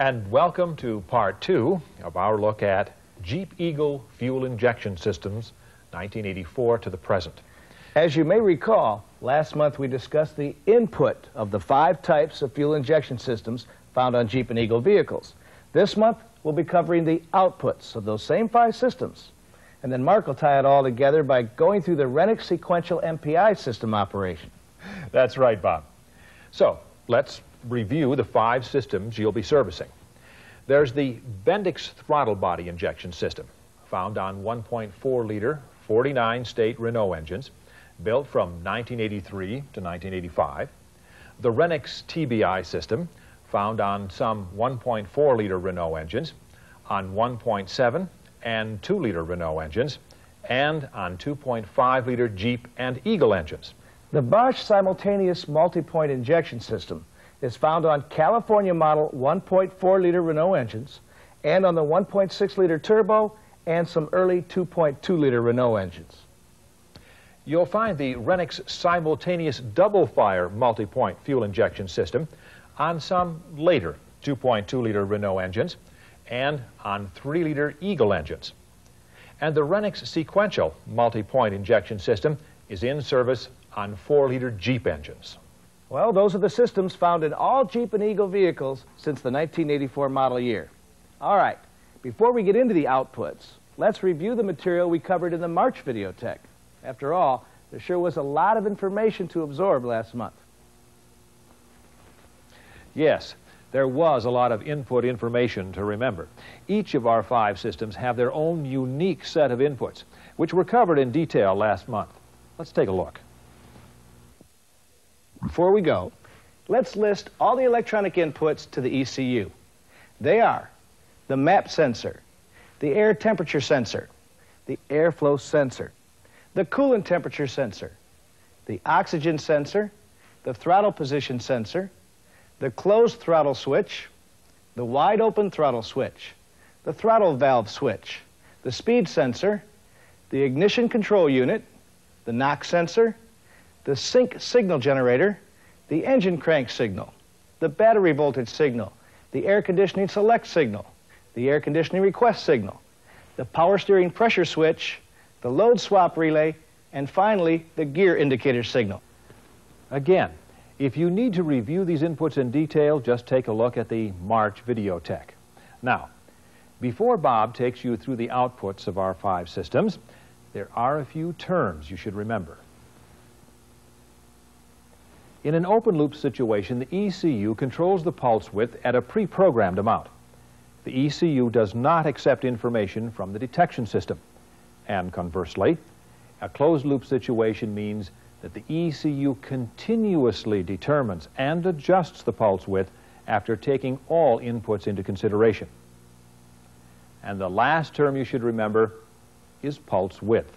And welcome to part 2 of our look at Jeep Eagle fuel injection systems, 1984 to the present. As you may recall, last month we discussed the input of the 5 types of fuel injection systems found on Jeep and Eagle vehicles. This month we'll be covering the outputs of those same 5 systems. And then Mark will tie it all together by going through the Renix sequential MPI system operation. That's right, Bob. So let's review the 5 systems you'll be servicing. There's the Bendix throttle body injection system, found on 1.4-liter 49-state Renault engines, built from 1983 to 1985. The Renix TBI system, found on some 1.4-liter Renault engines, on 1.7 and 2-liter Renault engines, and on 2.5-liter Jeep and Eagle engines. The Bosch simultaneous multi-point injection system is found on California model 1.4-liter Renault engines and on the 1.6-liter turbo and some early 2.2-liter Renault engines. You'll find the Renix simultaneous double-fire multi-point fuel injection system on some later 2.2-liter Renault engines and on 3-liter Eagle engines. And the Renix sequential multi-point injection system is in service on 4-liter Jeep engines. Well, those are the systems found in all Jeep and Eagle vehicles since the 1984 model year. All right, before we get into the outputs, let's review the material we covered in the March VideoTec. After all, there sure was a lot of information to absorb last month. Yes, there was a lot of input information to remember. Each of our 5 systems have their own unique set of inputs, which were covered in detail last month. Let's take a look. Before we go, let's list all the electronic inputs to the ECU. They are the MAP sensor, the air temperature sensor, the airflow sensor, the coolant temperature sensor, the oxygen sensor, the throttle position sensor, the closed throttle switch, the wide open throttle switch, the throttle valve switch, the speed sensor, the ignition control unit, the knock sensor, the sync signal generator, the engine crank signal, the battery voltage signal, the air conditioning select signal, the air conditioning request signal, the power steering pressure switch, the load swap relay, and finally, the gear indicator signal. Again, if you need to review these inputs in detail, just take a look at the March VideoTec. Now, before Bob takes you through the outputs of our 5 systems, there are a few terms you should remember. In an open-loop situation, the ECU controls the pulse width at a pre-programmed amount. The ECU does not accept information from the detection system. And conversely, a closed-loop situation means that the ECU continuously determines and adjusts the pulse width after taking all inputs into consideration. And the last term you should remember is pulse width.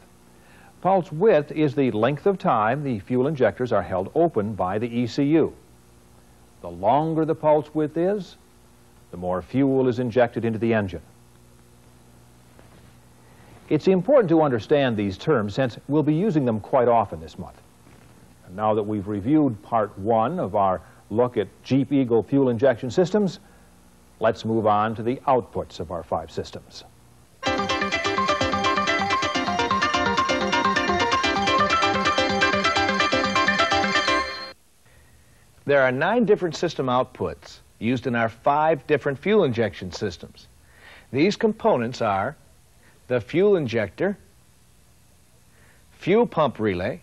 Pulse width is the length of time the fuel injectors are held open by the ECU. The longer the pulse width is, the more fuel is injected into the engine. It's important to understand these terms since we'll be using them quite often this month. And now that we've reviewed part 1 of our look at Jeep Eagle fuel injection systems, let's move on to the outputs of our 5 systems. There are 9 different system outputs used in our 5 different fuel injection systems. These components are the fuel injector, fuel pump relay,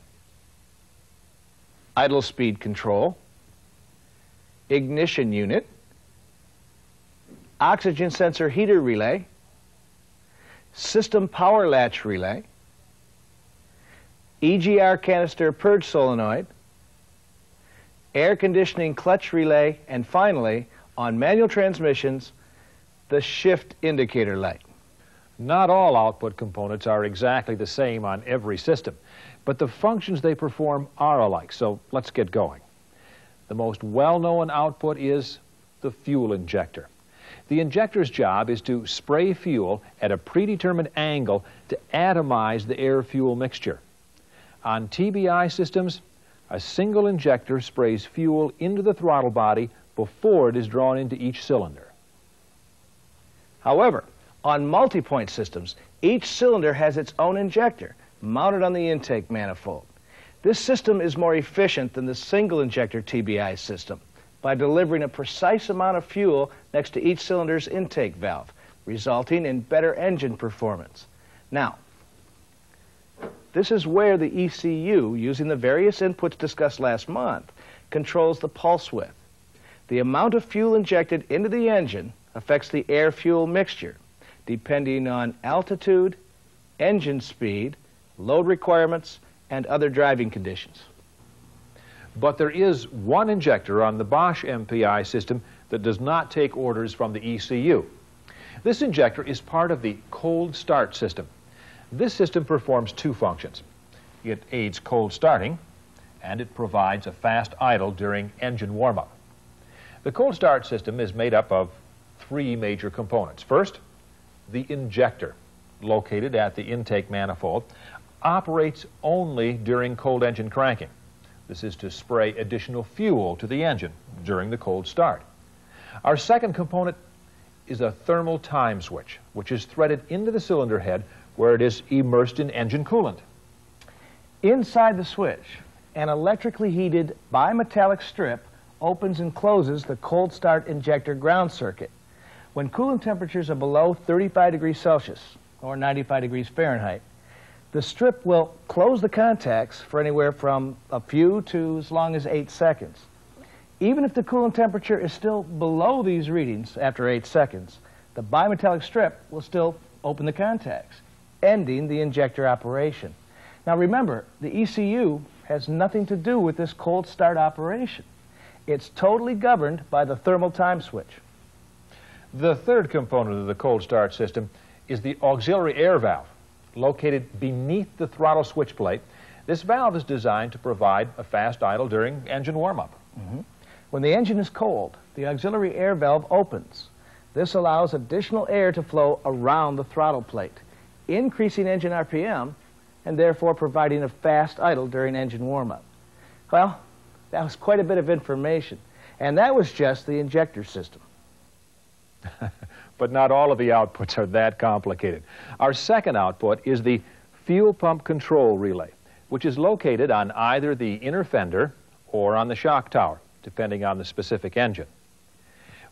idle speed control, ignition unit, oxygen sensor heater relay, system power latch relay, EGR canister purge solenoid, air conditioning clutch relay, and finally, on manual transmissions, the shift indicator light. Not all output components are exactly the same on every system, but the functions they perform are alike, so let's get going. The most well-known output is the fuel injector. The injector's job is to spray fuel at a predetermined angle to atomize the air-fuel mixture. On TBI systems, a single injector sprays fuel into the throttle body before it is drawn into each cylinder. However, on multi-point systems, each cylinder has its own injector mounted on the intake manifold. This system is more efficient than the single injector TBI system by delivering a precise amount of fuel next to each cylinder's intake valve, resulting in better engine performance. Now, this is where the ECU, using the various inputs discussed last month, controls the pulse width. The amount of fuel injected into the engine affects the air-fuel mixture, depending on altitude, engine speed, load requirements, and other driving conditions. But there is one injector on the Bosch MPI system that does not take orders from the ECU. This injector is part of the cold start system. This system performs two functions. It aids cold starting, and it provides a fast idle during engine warm-up. The cold start system is made up of three major components. First, the injector, located at the intake manifold, operates only during cold engine cranking. This is to spray additional fuel to the engine during the cold start. Our second component is a thermal time switch, which is threaded into the cylinder head where it is immersed in engine coolant. Inside the switch, an electrically heated bimetallic strip opens and closes the cold start injector ground circuit. When coolant temperatures are below 35 degrees Celsius, or 95 degrees Fahrenheit, the strip will close the contacts for anywhere from a few to as long as 8 seconds. Even if the coolant temperature is still below these readings after 8 seconds, the bimetallic strip will still open the contacts, ending the injector operation. Now remember, the ECU has nothing to do with this cold start operation. It's totally governed by the thermal time switch. The third component of the cold start system is the auxiliary air valve, located beneath the throttle switch plate. This valve is designed to provide a fast idle during engine warm-up. When the engine is cold, the auxiliary air valve opens. This allows additional air to flow around the throttle plate, increasing engine RPM and therefore providing a fast idle during engine warm-up. Well, that was quite a bit of information, and that was just the injector system. But not all of the outputs are that complicated. Our second output is the fuel pump control relay, which is located on either the inner fender or on the shock tower, depending on the specific engine.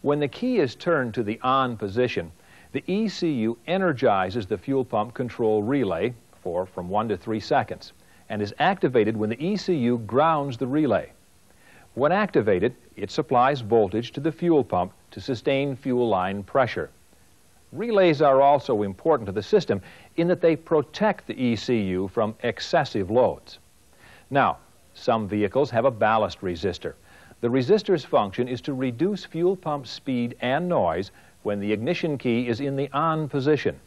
When the key is turned to the on position, the ECU energizes the fuel pump control relay for from 1 to 3 seconds and is activated when the ECU grounds the relay. When activated, it supplies voltage to the fuel pump to sustain fuel line pressure. Relays are also important to the system in that they protect the ECU from excessive loads. Now, some vehicles have a ballast resistor. The resistor's function is to reduce fuel pump speed and noise when the ignition key is in the on position.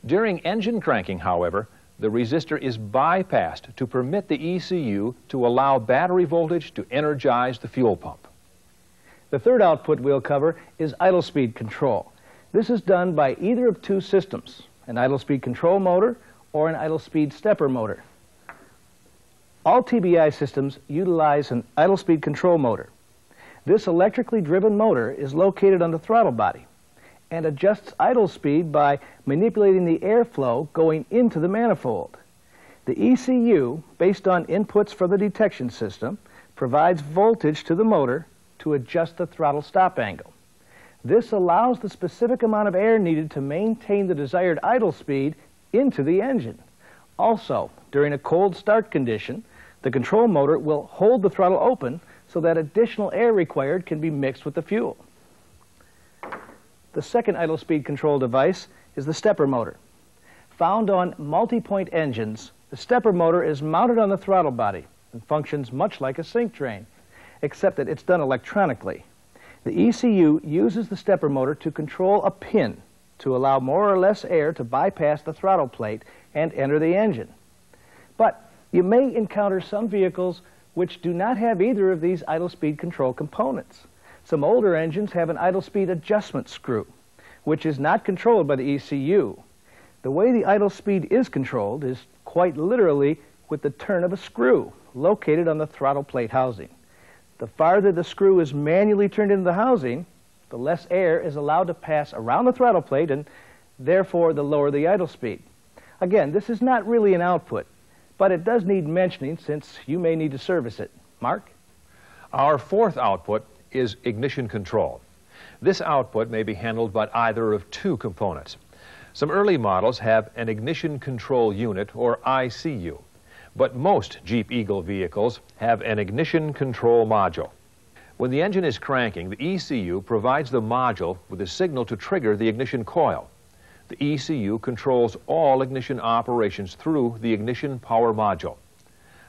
During engine cranking, however, the resistor is bypassed to permit the ECU to allow battery voltage to energize the fuel pump. The third output we'll cover is idle speed control. This is done by either of two systems, an idle speed control motor or an idle speed stepper motor. All TBI systems utilize an idle speed control motor. This electrically driven motor is located on the throttle body and adjusts idle speed by manipulating the airflow going into the manifold. The ECU, based on inputs from the detection system, provides voltage to the motor to adjust the throttle stop angle. This allows the specific amount of air needed to maintain the desired idle speed into the engine. Also, during a cold start condition, the control motor will hold the throttle open so that additional air required can be mixed with the fuel. The second idle speed control device is the stepper motor. Found on multi-point engines, the stepper motor is mounted on the throttle body and functions much like a sink drain, except that it's done electronically. The ECU uses the stepper motor to control a pin to allow more or less air to bypass the throttle plate and enter the engine. But you may encounter some vehicles which do not have either of these idle speed control components. Some older engines have an idle speed adjustment screw, which is not controlled by the ECU. The way the idle speed is controlled is quite literally with the turn of a screw located on the throttle plate housing. The farther the screw is manually turned into the housing, the less air is allowed to pass around the throttle plate, and therefore the lower the idle speed. Again, this is not really an output, but it does need mentioning since you may need to service it. Mark? Our fourth output is ignition control. This output may be handled by either of two components. Some early models have an ignition control unit, or ICU, but most Jeep Eagle vehicles have an ignition control module. When the engine is cranking, the ECU provides the module with a signal to trigger the ignition coil. The ECU controls all ignition operations through the ignition power module.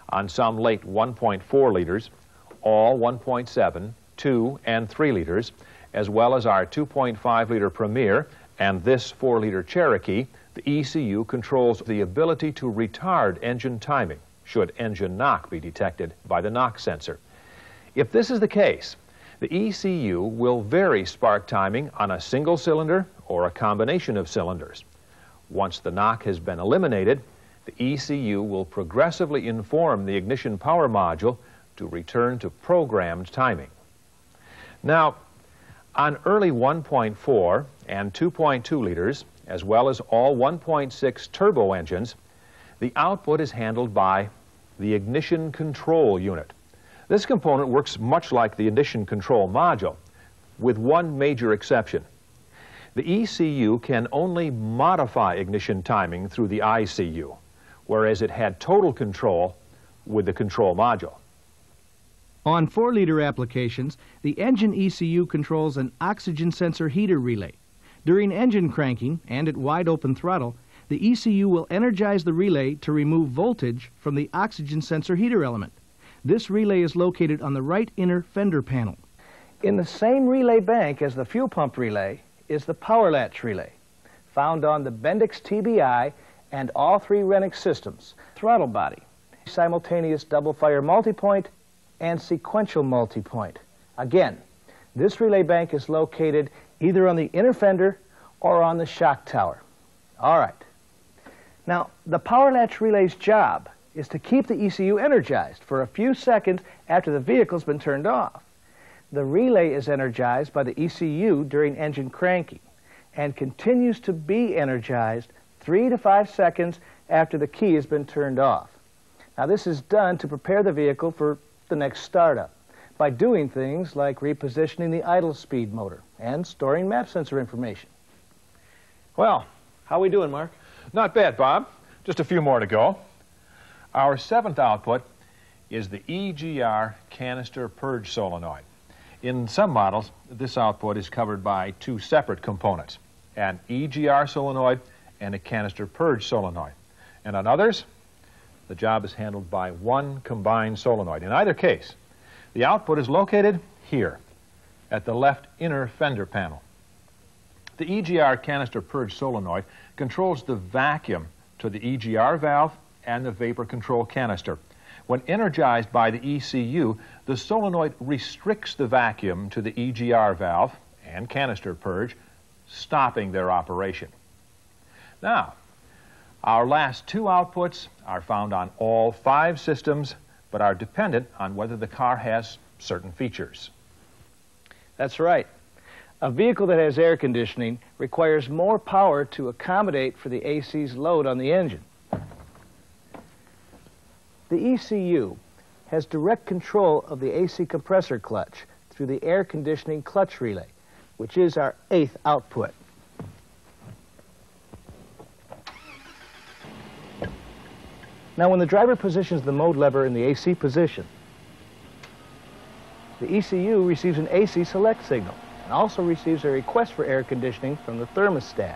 On some late 1.4 liters, all 1.7, 2, and 3 liters, as well as our 2.5-liter Premier and this 4-liter Cherokee, the ECU controls the ability to retard engine timing should engine knock be detected by the knock sensor. If this is the case, the ECU will vary spark timing on a single cylinder or a combination of cylinders. Once the knock has been eliminated, the ECU will progressively inform the ignition power module to return to programmed timing. Now, on early 1.4 and 2.2 liters, as well as all 1.6 turbo engines, the output is handled by the ignition control unit. This component works much like the ignition control module, with one major exception. The ECU can only modify ignition timing through the ICU, whereas it had total control with the control module. On 4-liter applications, the engine ECU controls an oxygen sensor heater relay. During engine cranking and at wide open throttle, the ECU will energize the relay to remove voltage from the oxygen sensor heater element. This relay is located on the right inner fender panel. In the same relay bank as the fuel pump relay is the power latch relay, found on the Bendix TBI and all 3 Renix systems: throttle body, simultaneous double fire multipoint, and sequential multipoint. Again, this relay bank is located either on the inner fender or on the shock tower. All right. Now, the power latch relay's job is to keep the ECU energized for a few seconds after the vehicle's been turned off. The relay is energized by the ECU during engine cranking and continues to be energized 3 to 5 seconds after the key has been turned off. Now, this is done to prepare the vehicle for the next startup by doing things like repositioning the idle speed motor and storing map sensor information. Well, how are we doing, Mark? Not bad, Bob. Just a few more to go. Our 7th output is the EGR canister purge solenoid. In some models, this output is covered by 2 separate components, an EGR solenoid and a canister purge solenoid. And on others, the job is handled by 1 combined solenoid. In either case, the output is located here at the left inner fender panel. The EGR canister purge solenoid controls the vacuum to the EGR valve and the vapor control canister. When energized by the ECU, the solenoid restricts the vacuum to the EGR valve and canister purge, stopping their operation. Now, our last 2 outputs are found on all 5 systems, but are dependent on whether the car has certain features. That's right. A vehicle that has air conditioning requires more power to accommodate for the AC's load on the engine. The ECU has direct control of the AC compressor clutch through the air conditioning clutch relay, which is our 8th output. Now, when the driver positions the mode lever in the AC position, the ECU receives an AC select signal and also receives a request for air conditioning from the thermostat.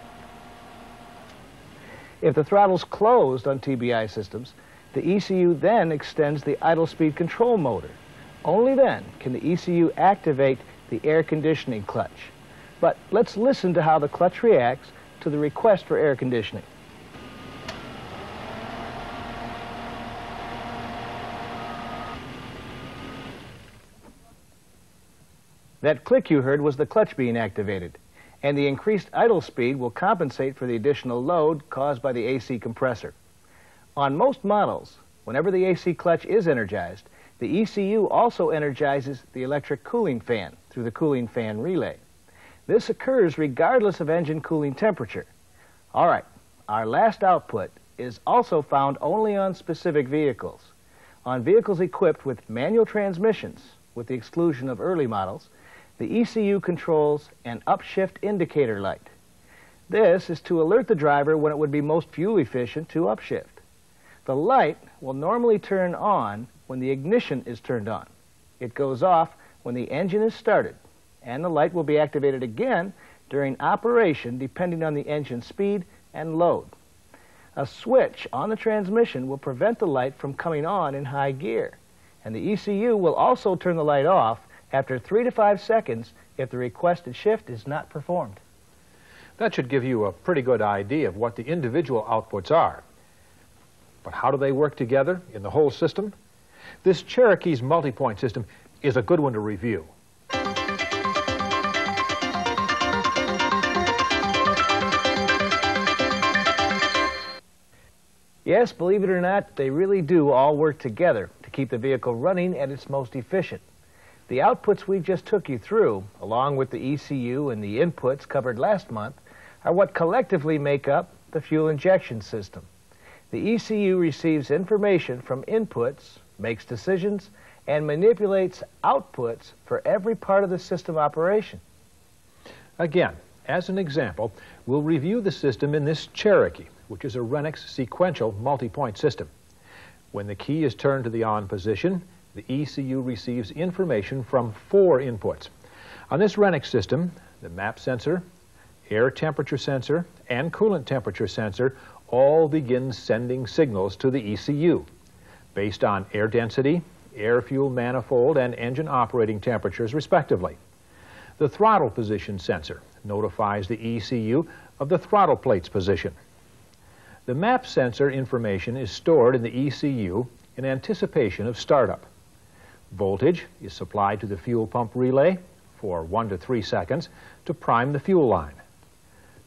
If the throttle's closed on TBI systems, the ECU then extends the idle speed control motor. Only then can the ECU activate the air conditioning clutch. But let's listen to how the clutch reacts to the request for air conditioning. That click you heard was the clutch being activated, and the increased idle speed will compensate for the additional load caused by the AC compressor. On most models, whenever the AC clutch is energized, the ECU also energizes the electric cooling fan through the cooling fan relay. This occurs regardless of engine cooling temperature. All right, our last output is also found only on specific vehicles. On vehicles equipped with manual transmissions, with the exclusion of early models, the ECU controls an upshift indicator light. This is to alert the driver when it would be most fuel efficient to upshift. The light will normally turn on when the ignition is turned on. It goes off when the engine is started, and the light will be activated again during operation depending on the engine speed and load. A switch on the transmission will prevent the light from coming on in high gear, and the ECU will also turn the light off after 3 to 5 seconds if the requested shift is not performed. That should give you a pretty good idea of what the individual outputs are. But how do they work together in the whole system? This Cherokee's multi-point system is a good one to review. Yes, believe it or not, they really do all work together to keep the vehicle running at its most efficient. The outputs we just took you through, along with the ECU and the inputs covered last month, are what collectively make up the fuel injection system. The ECU receives information from inputs, makes decisions, and manipulates outputs for every part of the system operation. Again, as an example, we'll review the system in this Cherokee, which is a Renix sequential multi-point system. When the key is turned to the on position, the ECU receives information from 4 inputs. On this Renix system, the map sensor, air temperature sensor, and coolant temperature sensor all begin sending signals to the ECU based on air density, air-fuel manifold, and engine operating temperatures, respectively. The throttle position sensor notifies the ECU of the throttle plate's position. The map sensor information is stored in the ECU in anticipation of startup. Voltage is supplied to the fuel pump relay for 1 to 3 seconds to prime the fuel line.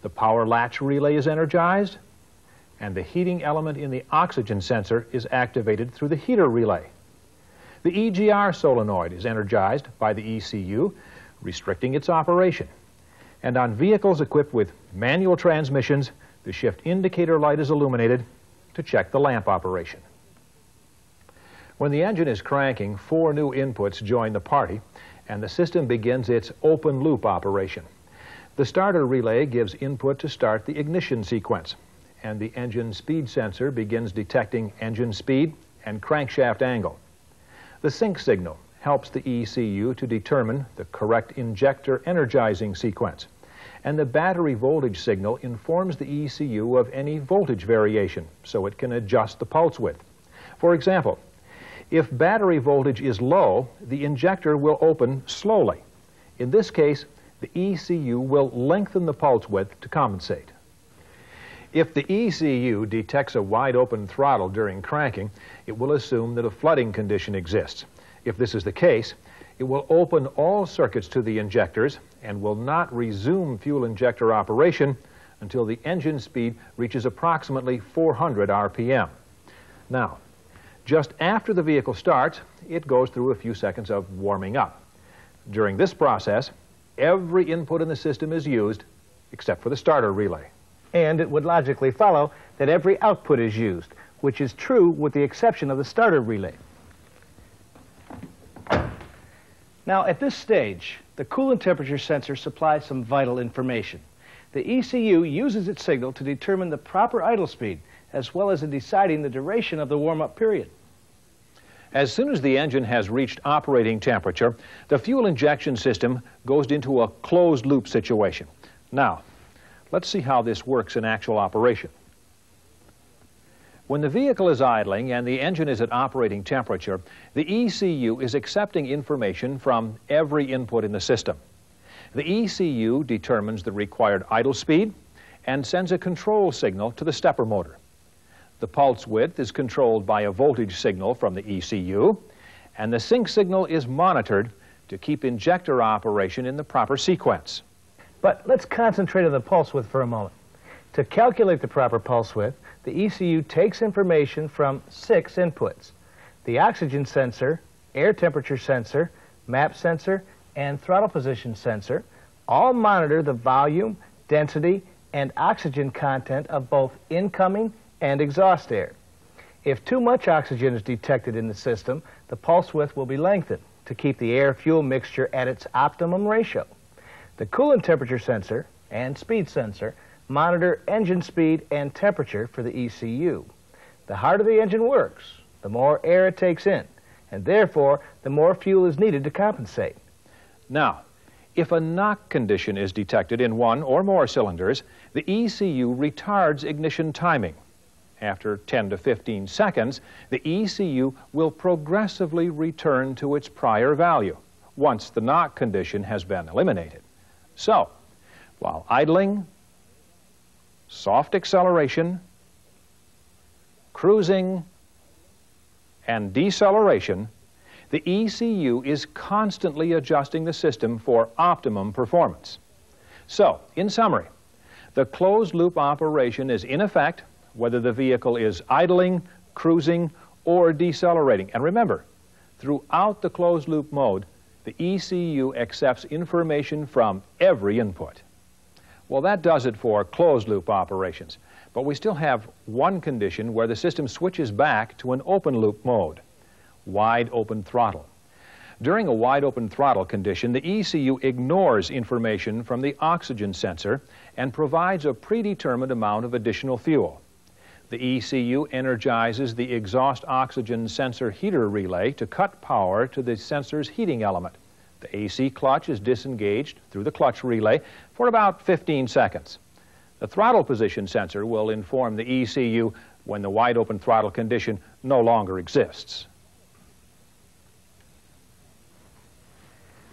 The power latch relay is energized, and the heating element in the oxygen sensor is activated through the heater relay. The EGR solenoid is energized by the ECU, restricting its operation. And on vehicles equipped with manual transmissions, the shift indicator light is illuminated to check the lamp operation. When the engine is cranking, 4 new inputs join the party, and the system begins its open loop operation. The starter relay gives input to start the ignition sequence, and the engine speed sensor begins detecting engine speed and crankshaft angle. The sync signal helps the ECU to determine the correct injector energizing sequence, and the battery voltage signal informs the ECU of any voltage variation so it can adjust the pulse width. For example, if battery voltage is low, the injector will open slowly. In this case, the ECU will lengthen the pulse width to compensate. If the ECU detects a wide open throttle during cranking, it will assume that a flooding condition exists. If this is the case, it will open all circuits to the injectors and will not resume fuel injector operation until the engine speed reaches approximately 400 RPM. Now, just after the vehicle starts, it goes through a few seconds of warming up. During this process, every input in the system is used except for the starter relay. And it would logically follow that every output is used, which is true with the exception of the starter relay. Now, at this stage, the coolant temperature sensor supplies some vital information. The ECU uses its signal to determine the proper idle speed, as well as in deciding the duration of the warm-up period. As soon as the engine has reached operating temperature, the fuel injection system goes into a closed-loop situation. Now, let's see how this works in actual operation. When the vehicle is idling and the engine is at operating temperature, the ECU is accepting information from every input in the system. The ECU determines the required idle speed and sends a control signal to the stepper motor. The pulse width is controlled by a voltage signal from the ECU, and the sync signal is monitored to keep injector operation in the proper sequence. But let's concentrate on the pulse width for a moment. To calculate the proper pulse width, the ECU takes information from 6 inputs: the oxygen sensor, air temperature sensor, map sensor, and throttle position sensor, all monitor the volume, density, and oxygen content of both incoming and exhaust air. If too much oxygen is detected in the system, the pulse width will be lengthened to keep the air-fuel mixture at its optimum ratio. The coolant temperature sensor and speed sensor monitor engine speed and temperature for the ECU. The harder the engine works, the more air it takes in, and therefore the more fuel is needed to compensate. Now, if a knock condition is detected in one or more cylinders, the ECU retards ignition timing. After 10 to 15 seconds, the ECU will progressively return to its prior value once the knock condition has been eliminated. So, while idling, soft acceleration, cruising, and deceleration, the ECU is constantly adjusting the system for optimum performance. So, in summary, the closed-loop operation is in effect whether the vehicle is idling, cruising, or decelerating. And remember, throughout the closed-loop mode, the ECU accepts information from every input. Well, that does it for closed-loop operations. But we still have one condition where the system switches back to an open-loop mode, wide open throttle. During a wide open throttle condition, the ECU ignores information from the oxygen sensor and provides a predetermined amount of additional fuel. The ECU energizes the exhaust oxygen sensor heater relay to cut power to the sensor's heating element. The AC clutch is disengaged through the clutch relay for about 15 seconds. The throttle position sensor will inform the ECU when the wide open throttle condition no longer exists.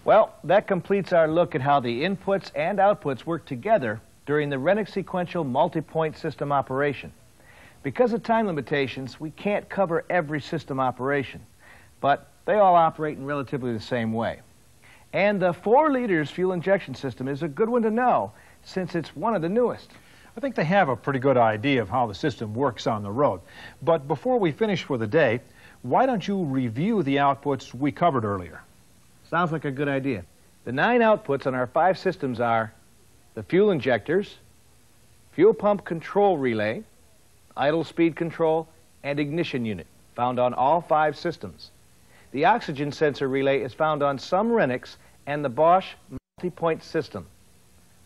Well, that completes our look at how the inputs and outputs work together during the Renix sequential multi-point system operation. Because of time limitations, we can't cover every system operation, but they all operate in relatively the same way. And the 4 liters fuel injection system is a good one to know since it's one of the newest. I think they have a pretty good idea of how the system works on the road. But before we finish for the day, why don't you review the outputs we covered earlier? Sounds like a good idea. The 9 outputs on our 5 systems are the fuel injectors, fuel pump control relay, idle speed control, and ignition unit, found on all 5 systems. The oxygen sensor relay is found on some Renix and the Bosch multi-point system.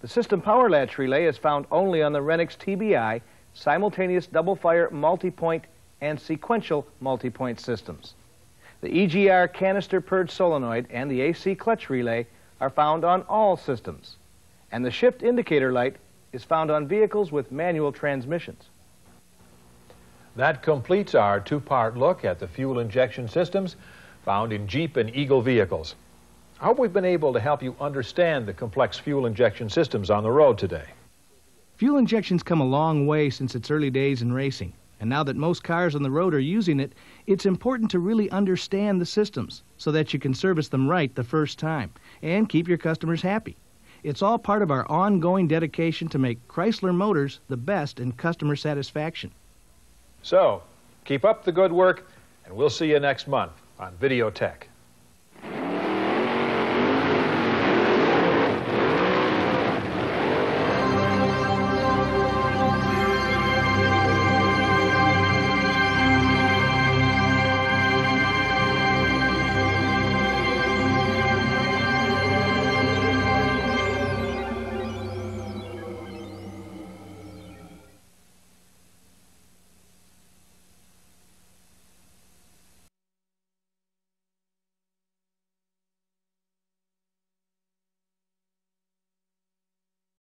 The system power latch relay is found only on the Renix TBI, simultaneous double-fire multi-point and sequential multi-point systems. The EGR canister purge solenoid and the AC clutch relay are found on all systems. And the shift indicator light is found on vehicles with manual transmissions. That completes our 2-part look at the fuel injection systems found in Jeep and Eagle vehicles. I hope we've been able to help you understand the complex fuel injection systems on the road today. Fuel injection's come a long way since its early days in racing. And now that most cars on the road are using it, it's important to really understand the systems so that you can service them right the first time and keep your customers happy. It's all part of our ongoing dedication to make Chrysler Motors the best in customer satisfaction. So, keep up the good work, and we'll see you next month on VideoTec.